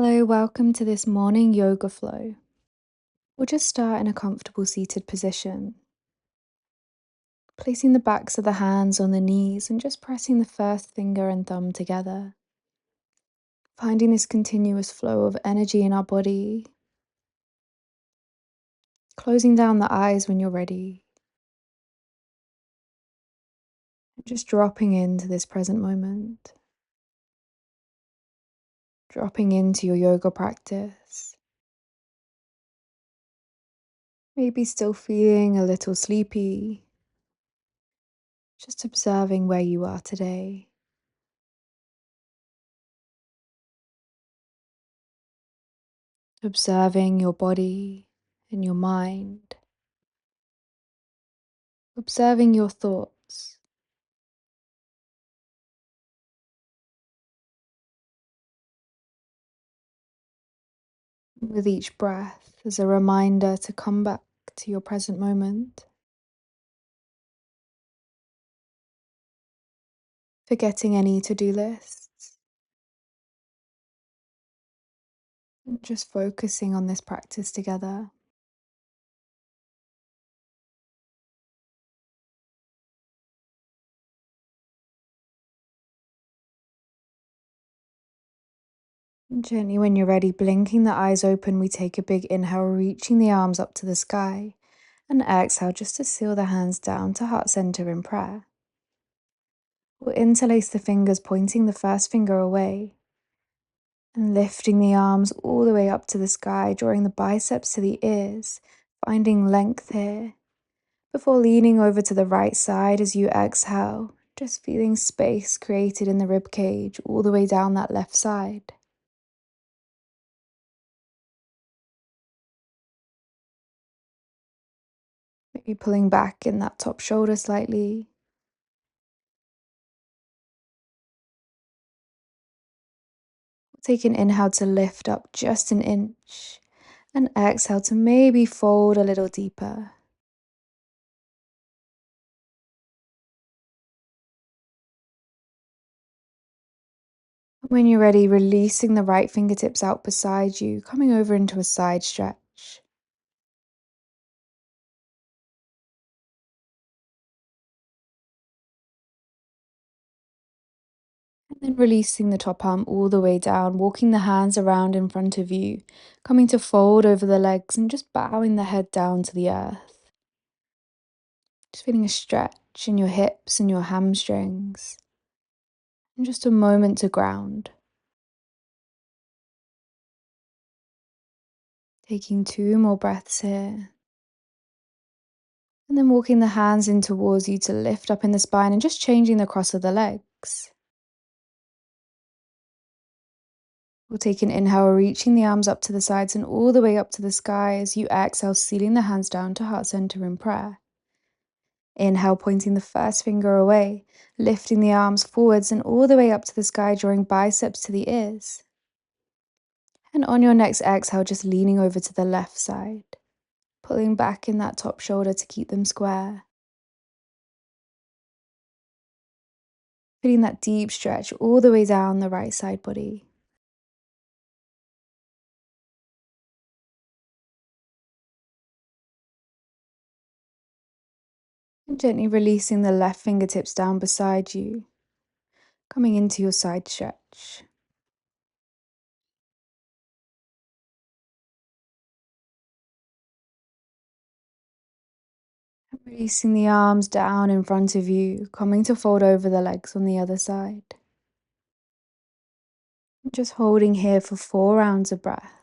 Hello, welcome to this morning yoga flow. We'll just start in a comfortable seated position, placing the backs of the hands on the knees and just pressing the first finger and thumb together, finding this continuous flow of energy in our body, closing down the eyes when you're ready, and just dropping into this present moment, dropping into your yoga practice. Maybe still feeling a little sleepy, just observing where you are today. Observing your body and your mind, observing your thoughts. With each breath as a reminder to come back to your present moment, forgetting any to-do lists, and just focusing on this practice together. And gently, when you're ready, blinking the eyes open, we take a big inhale, reaching the arms up to the sky, and exhale just to seal the hands down to heart center in prayer. We'll interlace the fingers, pointing the first finger away, and lifting the arms all the way up to the sky, drawing the biceps to the ears, finding length here, before leaning over to the right side as you exhale, just feeling space created in the rib cage all the way down that left side. Maybe pulling back in that top shoulder slightly. Take an inhale to lift up just an inch, and exhale to maybe fold a little deeper. When you're ready, releasing the right fingertips out beside you, coming over into a side stretch. And then releasing the top arm all the way down, walking the hands around in front of you, coming to fold over the legs and just bowing the head down to the earth. Just feeling a stretch in your hips and your hamstrings. And just a moment to ground. Taking 2 more breaths here. And then walking the hands in towards you to lift up in the spine and just changing the cross of the legs. We'll take an inhale, reaching the arms up to the sides and all the way up to the sky as you exhale, sealing the hands down to heart center in prayer. Inhale, pointing the first finger away, lifting the arms forwards and all the way up to the sky, drawing biceps to the ears. And on your next exhale, just leaning over to the left side, pulling back in that top shoulder to keep them square. Feeling that deep stretch all the way down the right side body. And gently releasing the left fingertips down beside you, coming into your side stretch. And releasing the arms down in front of you, coming to fold over the legs on the other side. And just holding here for 4 rounds of breath.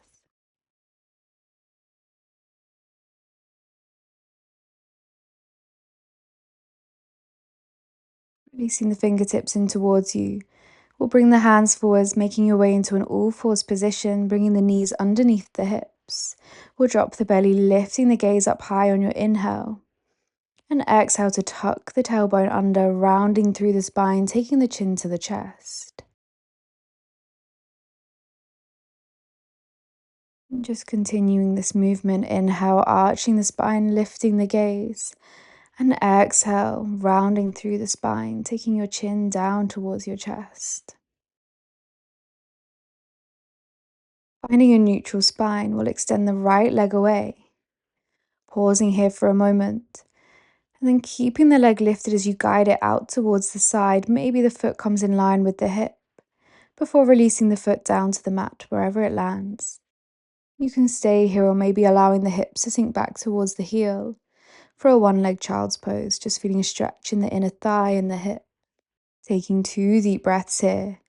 Releasing the fingertips in towards you. We'll bring the hands forwards, making your way into an all-fours position, bringing the knees underneath the hips. We'll drop the belly, lifting the gaze up high on your inhale. And exhale to tuck the tailbone under, rounding through the spine, taking the chin to the chest. And just continuing this movement, inhale, arching the spine, lifting the gaze. And exhale, rounding through the spine, taking your chin down towards your chest. Finding a neutral spine will extend the right leg away, pausing here for a moment, and then keeping the leg lifted as you guide it out towards the side. Maybe the foot comes in line with the hip before releasing the foot down to the mat wherever it lands. You can stay here or maybe allowing the hips to sink back towards the heel for a one-leg child's pose, just feeling a stretch in the inner thigh and the hip. Taking 2 deep breaths here.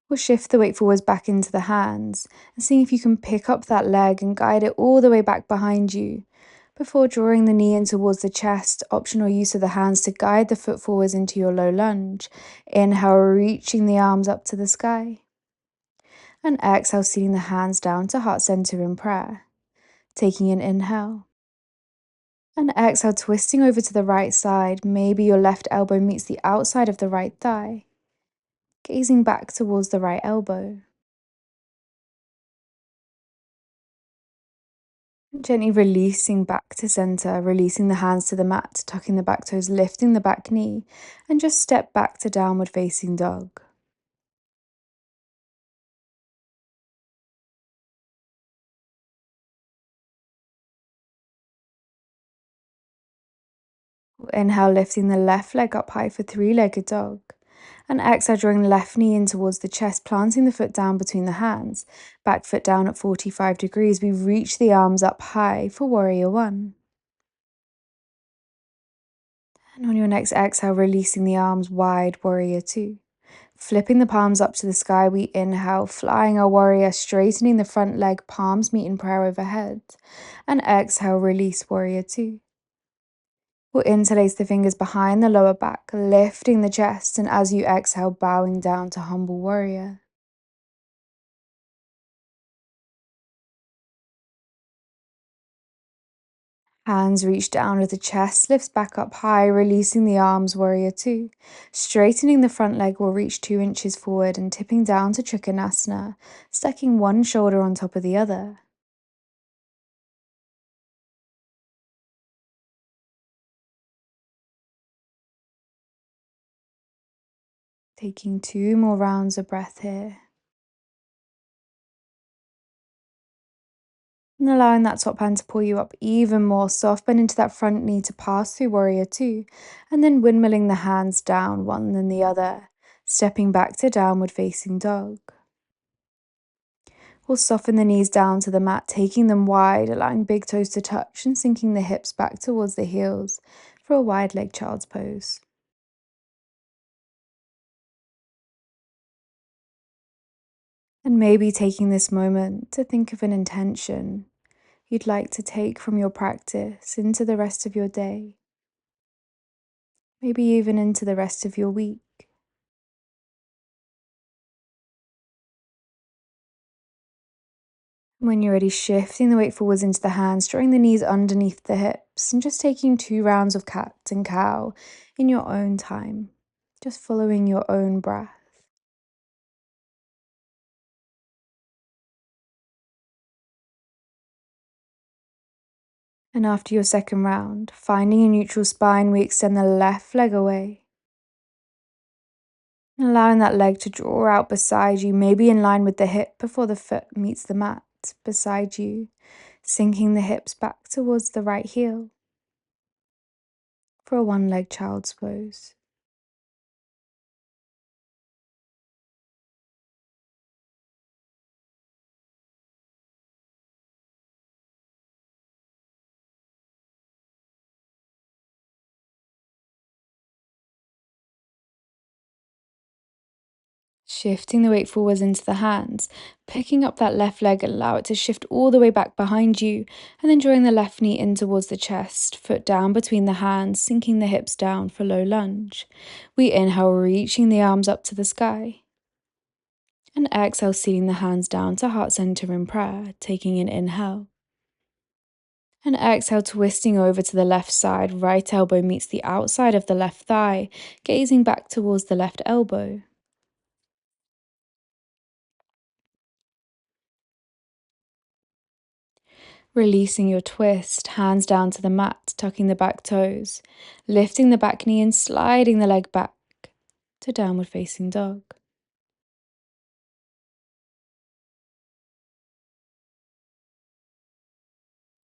We'll shift the weight forwards back into the hands and seeing if you can pick up that leg and guide it all the way back behind you before drawing the knee in towards the chest. Optional use of the hands to guide the foot forwards into your low lunge. Inhale, reaching the arms up to the sky. And exhale, seating the hands down to heart center in prayer. Taking an inhale. And exhale, twisting over to the right side. Maybe your left elbow meets the outside of the right thigh. Gazing back towards the right elbow. Gently releasing back to center, releasing the hands to the mat, tucking the back toes, lifting the back knee, and just step back to downward facing dog. Inhale, lifting the left leg up high for three-legged dog. And exhale, drawing left knee in towards the chest, planting the foot down between the hands. Back foot down at 45 degrees. We reach the arms up high for warrior one. And on your next exhale, releasing the arms wide, warrior two. Flipping the palms up to the sky, we inhale, flying our warrior, straightening the front leg, palms meet in prayer overhead. And exhale, release warrior two. We'll interlace the fingers behind the lower back, lifting the chest, and as you exhale, bowing down to humble warrior. Hands reach down as the chest lifts back up high, releasing the arms, warrior two. Straightening the front leg will reach 2 inches forward and tipping down to Trikonasana, stacking one shoulder on top of the other. Taking 2 more rounds of breath here. And allowing that top hand to pull you up even more, soft bend into that front knee to pass through warrior two, and then windmilling the hands down, one then the other, stepping back to downward facing dog. We'll soften the knees down to the mat, taking them wide, allowing big toes to touch and sinking the hips back towards the heels for a wide leg child's pose. And maybe taking this moment to think of an intention you'd like to take from your practice into the rest of your day, maybe even into the rest of your week. When you're ready, shifting the weight forwards into the hands, drawing the knees underneath the hips, and just taking 2 rounds of cat and cow in your own time, just following your own breath. And after your second round, finding a neutral spine, we extend the left leg away, and allowing that leg to draw out beside you, maybe in line with the hip before the foot meets the mat beside you, sinking the hips back towards the right heel for a one-leg child's pose. Shifting the weight forwards into the hands, picking up that left leg, allow it to shift all the way back behind you, and then drawing the left knee in towards the chest, foot down between the hands, sinking the hips down for low lunge. We inhale, reaching the arms up to the sky. And exhale, seating the hands down to heart center in prayer, taking an inhale. And exhale, twisting over to the left side, right elbow meets the outside of the left thigh, gazing back towards the left elbow. Releasing your twist, hands down to the mat, tucking the back toes, lifting the back knee and sliding the leg back. to downward facing dog.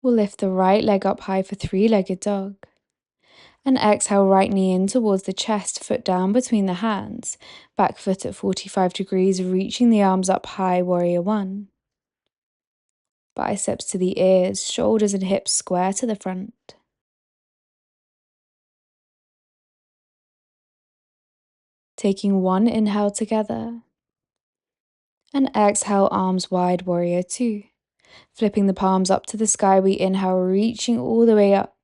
We'll lift the right leg up high for three-legged dog. And exhale, right knee in towards the chest, foot down between the hands, back foot at 45 degrees, reaching the arms up high, warrior one. Biceps to the ears, shoulders and hips square to the front. Taking one inhale together. And exhale, arms wide, warrior two. Flipping the palms up to the sky, we inhale, reaching all the way up,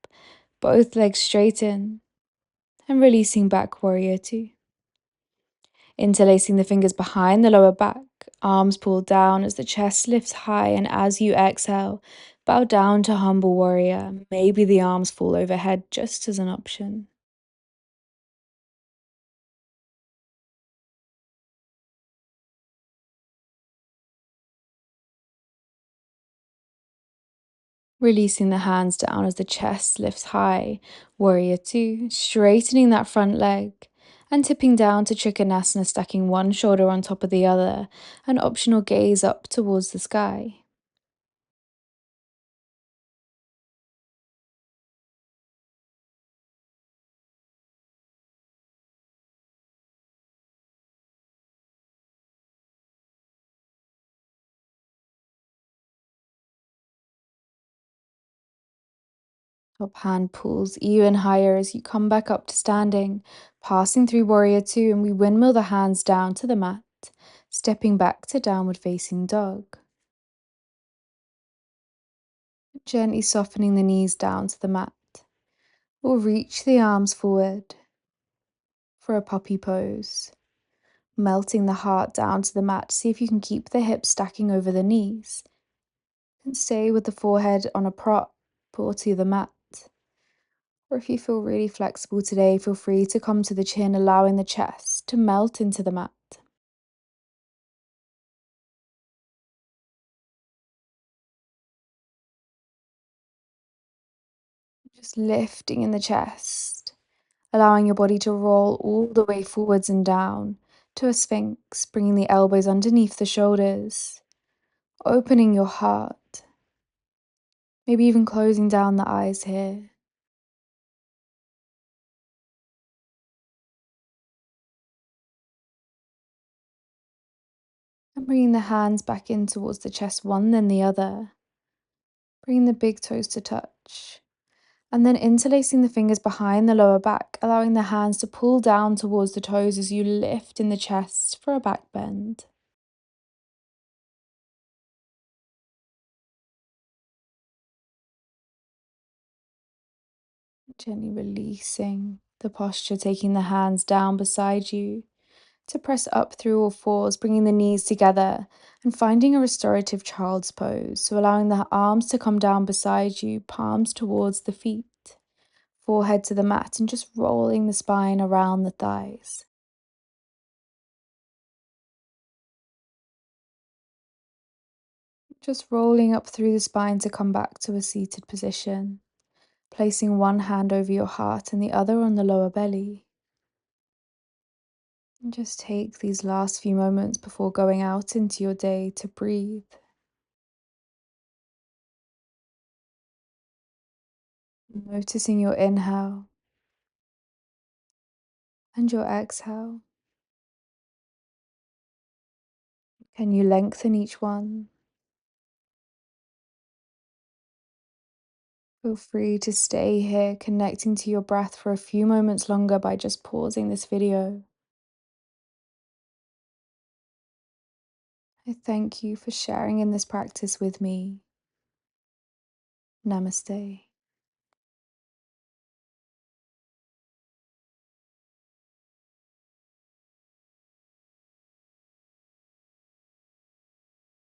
both legs straighten, and releasing back, warrior two. Interlacing the fingers behind the lower back, arms pulled down as the chest lifts high, and as you exhale, bow down to humble warrior. Maybe the arms fall overhead just as an option. Releasing the hands down as the chest lifts high, warrior two, straightening that front leg, and tipping down to Trikonasana, stacking one shoulder on top of the other, an optional gaze up towards the sky. Top hand pulls even higher as you come back up to standing, passing through warrior two, and we windmill the hands down to the mat, stepping back to downward facing dog. Gently softening the knees down to the mat. We'll reach the arms forward for a puppy pose. Melting the heart down to the mat. See if you can keep the hips stacking over the knees. And stay with the forehead on a prop or to the mat. Or if you feel really flexible today, feel free to come to the chin, allowing the chest to melt into the mat. Just lifting in the chest, allowing your body to roll all the way forwards and down to a sphinx, bringing the elbows underneath the shoulders, opening your heart, maybe even closing down the eyes here. And bringing the hands back in towards the chest, one then the other. Bringing the big toes to touch. And then interlacing the fingers behind the lower back, allowing the hands to pull down towards the toes as you lift in the chest for a back bend. Gently releasing the posture, taking the hands down beside you to press up through all fours, bringing the knees together and finding a restorative child's pose. So allowing the arms to come down beside you, palms towards the feet, forehead to the mat, and just rolling the spine around the thighs. Just rolling up through the spine to come back to a seated position, placing one hand over your heart and the other on the lower belly. And just take these last few moments before going out into your day to breathe. Noticing your inhale and your exhale. Can you lengthen each one? Feel free to stay here, connecting to your breath for a few moments longer by just pausing this video. I thank you for sharing in this practice with me. Namaste.